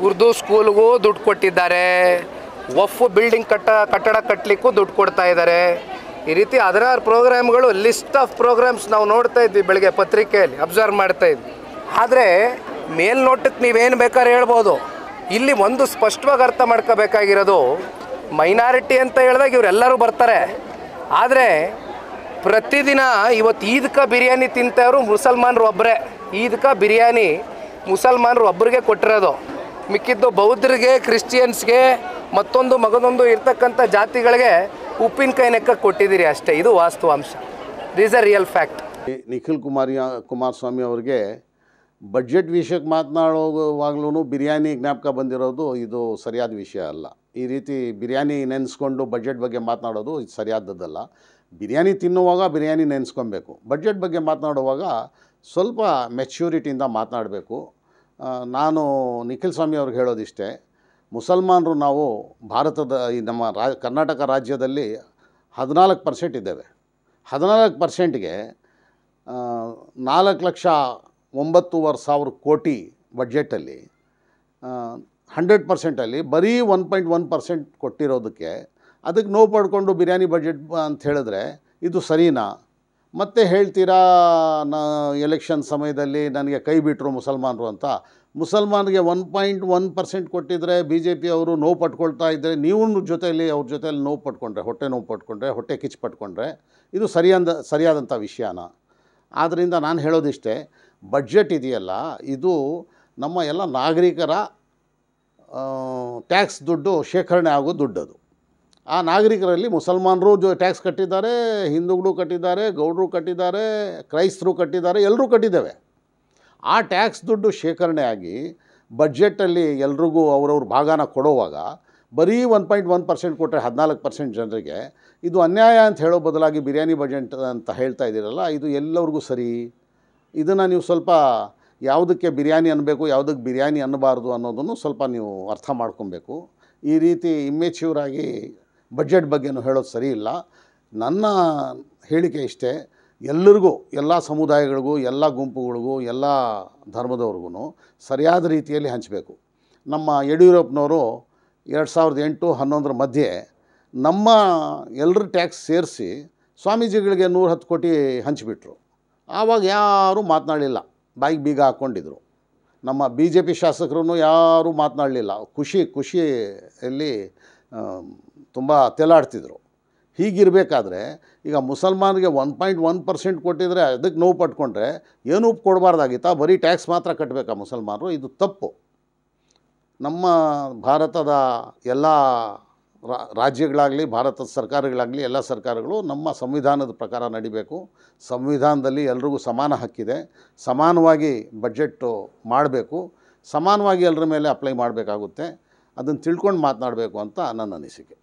ಉರ್ದು ಸ್ಕೂಲ್ಗೂ ದುಡ್ಡು ಕೊಟ್ಟಿದ್ದಾರೆ, ವಫ್ ಬಿಲ್ಡಿಂಗ್ ಕಟ್ಟಡ ಕಟ್ಟಲಿಕ್ಕೂ ದುಡ್ಡು ಕೊಡ್ತಾ ಇದ್ದಾರೆ. ಈ ರೀತಿ ಹದಿನಾರು ಪ್ರೋಗ್ರಾಮ್ಗಳು, ಲಿಸ್ಟ್ ಆಫ್ ಪ್ರೋಗ್ರಾಮ್ಸ್ ನಾವು ನೋಡ್ತಾ ಇದ್ವಿ ಬೆಳಗ್ಗೆ ಪತ್ರಿಕೆಯಲ್ಲಿ ಅಬ್ಸರ್ವ್ ಮಾಡ್ತಾ ಇದ್ವಿ. ಆದರೆ ಮೇಲ್ನೋಟಕ್ಕೆ ನೀವೇನು ಬೇಕಾದ್ರೆ ಹೇಳ್ಬೋದು. ಇಲ್ಲಿ ಒಂದು ಸ್ಪಷ್ಟವಾಗಿ ಅರ್ಥ ಮಾಡ್ಕೋಬೇಕಾಗಿರೋದು, ಮೈನಾರಿಟಿ ಅಂತ ಹೇಳಿದಾಗ ಇವರೆಲ್ಲರೂ ಬರ್ತಾರೆ. ಆದರೆ ಪ್ರತಿದಿನ ಇವತ್ತು ಈದ್ಕ ಬಿರಿಯಾನಿ ತಿಂತವರು ಮುಸಲ್ಮಾನರು ಒಬ್ಬರೇ. ಈದ್ಕ ಬಿರಿಯಾನಿ ಮುಸಲ್ಮಾನರು ಒಬ್ಬರಿಗೆ ಕೊಟ್ಟಿರೋದು, ಮಿಕ್ಕಿದ್ದು ಬೌದ್ಧರಿಗೆ, ಕ್ರಿಶ್ಚಿಯನ್ಸ್ಗೆ, ಮಗದೊಂದು ಇರ್ತಕ್ಕಂಥ ಜಾತಿಗಳಿಗೆ ಉಪ್ಪಿನಕಾಯಿ ನೆಕ್ಕಕ್ಕೆ ಕೊಟ್ಟಿದ್ದೀರಿ ಅಷ್ಟೇ. ಇದು ವಾಸ್ತವಾಂಶ. This a real fact. Nikhil Kumaraswamy ಅವರಿಗೆ ಬಡ್ಜೆಟ್ ವಿಷಯಕ್ಕೆ ಮಾತನಾಡುವಾಗಲೂ ಬಿರಿಯಾನಿ ಜ್ಞಾಪಕ ಬಂದಿರೋದು ಇದು ಸರಿಯಾದ ವಿಷಯ ಅಲ್ಲ. ಈ ರೀತಿ ಬಿರಿಯಾನಿ ನೆನೆಸ್ಕೊಂಡು ಬಡ್ಜೆಟ್ ಬಗ್ಗೆ ಮಾತನಾಡೋದು ಇದು ಸರಿಯಾದದ್ದಲ್ಲ. ಬಿರಿಯಾನಿ ತಿನ್ನುವಾಗ ಬಿರಿಯಾನಿ ನೆನೆಸ್ಕೊಬೇಕು. ಬಡ್ಜೆಟ್ ಬಗ್ಗೆ ಮಾತನಾಡುವಾಗ ಸ್ವಲ್ಪ ಮೆಚ್ಯೂರಿಟಿಯಿಂದ ಮಾತನಾಡಬೇಕು. ನಾನು ನಿಖಿಲ್ ಸ್ವಾಮಿ ಅವ್ರಿಗೆ ಹೇಳೋದಿಷ್ಟೇ, ಮುಸಲ್ಮಾನರು ನಾವು ಭಾರತದ ಈ ನಮ್ಮ ಕರ್ನಾಟಕ ರಾಜ್ಯದಲ್ಲಿ 14% ಇದ್ದೇವೆ. 14%ಗೆ 4,09,000 ಕೋಟಿ ಬಡ್ಜೆಟಲ್ಲಿ 100%ಅಲ್ಲಿ ಬರೀ 1.1% ಕೊಟ್ಟಿರೋದಕ್ಕೆ ಅದಕ್ಕೆ ನೋವು ಪಡ್ಕೊಂಡು ಬಿರಿಯಾನಿ ಬಡ್ಜೆಟ್ ಅಂತ ಹೇಳಿದ್ರೆ ಇದು ಸರಿನಾ? ಮತ್ತೆ ಹೇಳ್ತೀರಾ ಎಲೆಕ್ಷನ್ ಸಮಯದಲ್ಲಿ ನನಗೆ ಕೈ ಬಿಟ್ಟರು ಮುಸಲ್ಮಾನರು ಅಂತ. ಮುಸಲ್ಮಾನಿಗೆ 1.1% ಕೊಟ್ಟಿದ್ರೆ ಬಿ ಜೆ ಪಿ ಅವರು ನೋವು ಪಟ್ಕೊಳ್ತಾ ಇದ್ದರೆ, ನೀವು ಜೊತೆಯಲ್ಲಿ ಅವ್ರ ಜೊತೆಯಲ್ಲಿ ನೋವು ಪಟ್ಕೊಂಡ್ರೆ, ಹೊಟ್ಟೆ ನೋವು ಪಟ್ಕೊಂಡ್ರೆ, ಹೊಟ್ಟೆ ಕಿಚ್ಚು ಪಟ್ಕೊಂಡ್ರೆ ಇದು ಸರಿಯಾದಂಥ ವಿಷಯನ? ಆದ್ದರಿಂದ ನಾನು ಹೇಳೋದಿಷ್ಟೇ, ಬಡ್ಜೆಟ್ ಇದೆಯಲ್ಲ ಇದು ನಮ್ಮ ಎಲ್ಲ ನಾಗರಿಕರ ಟ್ಯಾಕ್ಸ್ ದುಡ್ಡು ಶೇಖರಣೆ ಆಗೋ ದುಡ್ಡದು. ಆ ನಾಗರಿಕರಲ್ಲಿ ಮುಸಲ್ಮಾನರು ಟ್ಯಾಕ್ಸ್ ಕಟ್ಟಿದ್ದಾರೆ, ಹಿಂದೂಗಳು ಕಟ್ಟಿದ್ದಾರೆ, ಗೌಡರು ಕಟ್ಟಿದ್ದಾರೆ, ಕ್ರೈಸ್ತರು ಕಟ್ಟಿದ್ದಾರೆ, ಎಲ್ಲರೂ ಕಟ್ಟಿದ್ದೇವೆ. ಆ ಟ್ಯಾಕ್ಸ್ ದುಡ್ಡು ಶೇಖರಣೆ ಆಗಿ ಬಡ್ಜೆಟಲ್ಲಿ ಎಲ್ರಿಗೂ ಅವ್ರವ್ರ ಭಾಗನ ಕೊಡುವಾಗ ಬರೀ 1.1% ಕೊಟ್ಟರೆ 14% ಜನರಿಗೆ ಇದು ಅನ್ಯಾಯ ಅಂತ ಹೇಳೋ ಬದಲಾಗಿ ಬಿರಿಯಾನಿ ಬಡ್ಜೆಟ್ ಅಂತ ಹೇಳ್ತಾ ಇದ್ದೀರಲ್ಲ, ಇದು ಎಲ್ಲರಿಗೂ ಸರಿ? ಇದನ್ನು ನೀವು ಸ್ವಲ್ಪ ಯಾವುದಕ್ಕೆ ಬಿರಿಯಾನಿ ಅನ್ನಬೇಕು, ಯಾವುದಕ್ಕೆ ಬಿರಿಯಾನಿ ಅನ್ನಬಾರ್ದು ಅನ್ನೋದನ್ನು ಸ್ವಲ್ಪ ನೀವು ಅರ್ಥ ಮಾಡ್ಕೊಬೇಕು. ಈ ರೀತಿ ಇಮ್ಮೆಚ್ಯೂರಾಗಿ ಬಡ್ಜೆಟ್ ಬಗ್ಗೆನೂ ಹೇಳೋದು ಸರಿ ಇಲ್ಲ. ನನ್ನ ಹೇಳಿಕೆ ಇಷ್ಟೇ, ಎಲ್ಲರಿಗೂ, ಎಲ್ಲ ಸಮುದಾಯಗಳಿಗೂ, ಎಲ್ಲ ಗುಂಪುಗಳಿಗೂ, ಎಲ್ಲ ಧರ್ಮದವ್ರಿಗೂ ಸರಿಯಾದ ರೀತಿಯಲ್ಲಿ ಹಂಚಬೇಕು. ನಮ್ಮ ಯಡಿಯೂರಪ್ಪನವರು 2008-11 ಮಧ್ಯೆ ನಮ್ಮ ಎಲ್ಲರ ಟ್ಯಾಕ್ಸ್ ಸೇರಿಸಿ ಸ್ವಾಮೀಜಿಗಳಿಗೆ 110 ಕೋಟಿ ಹಂಚಿಬಿಟ್ರು. ಆವಾಗ ಯಾರೂ ಮಾತನಾಡಲಿಲ್ಲ, ಬಾಯಿಗೆ ಬೀಗ ಹಾಕ್ಕೊಂಡಿದ್ರು. ನಮ್ಮ ಬಿ ಜೆ ಪಿ ಶಾಸಕರು ಯಾರೂ ಮಾತನಾಡಲಿಲ್ಲ, ಖುಷಿಯಲ್ಲಿ ತುಂಬ ತೆಲಾಡ್ತಿದ್ರು. ಹೀಗಿರಬೇಕಾದ್ರೆ ಈಗ ಮುಸಲ್ಮಾನಿಗೆ 1.1% ಕೊಟ್ಟಿದ್ರೆ ಅದಕ್ಕೆ ನೋವು ಪಟ್ಕೊಂಡ್ರೆ ಏನೂ ಕೊಡಬಾರ್ದಾಗಿತ್ತಾ? ಬರೀ ಟ್ಯಾಕ್ಸ್ ಮಾತ್ರ ಕಟ್ಟಬೇಕಾ ಮುಸಲ್ಮಾನರು? ಇದು ತಪ್ಪು. ನಮ್ಮ ಭಾರತದ ಎಲ್ಲ ರಾಜ್ಯಗಳಾಗಲಿ, ಭಾರತದ ಸರ್ಕಾರಗಳಾಗಲಿ, ಎಲ್ಲ ಸರ್ಕಾರಗಳು ನಮ್ಮ ಸಂವಿಧಾನದ ಪ್ರಕಾರ ನಡಿಬೇಕು. ಸಂವಿಧಾನದಲ್ಲಿ ಎಲ್ರಿಗೂ ಸಮಾನ ಹಕ್ಕಿದೆ. ಸಮಾನವಾಗಿ ಬಡ್ಜೆಟ್ಟು ಮಾಡಬೇಕು, ಸಮಾನವಾಗಿ ಎಲ್ಲರ ಮೇಲೆ ಅಪ್ಲೈ ಮಾಡಬೇಕಾಗುತ್ತೆ. ಅದನ್ನು ತಿಳ್ಕೊಂಡು ಮಾತನಾಡಬೇಕು ಅಂತ ನನ್ನ ಅನಿಸಿಕೆ.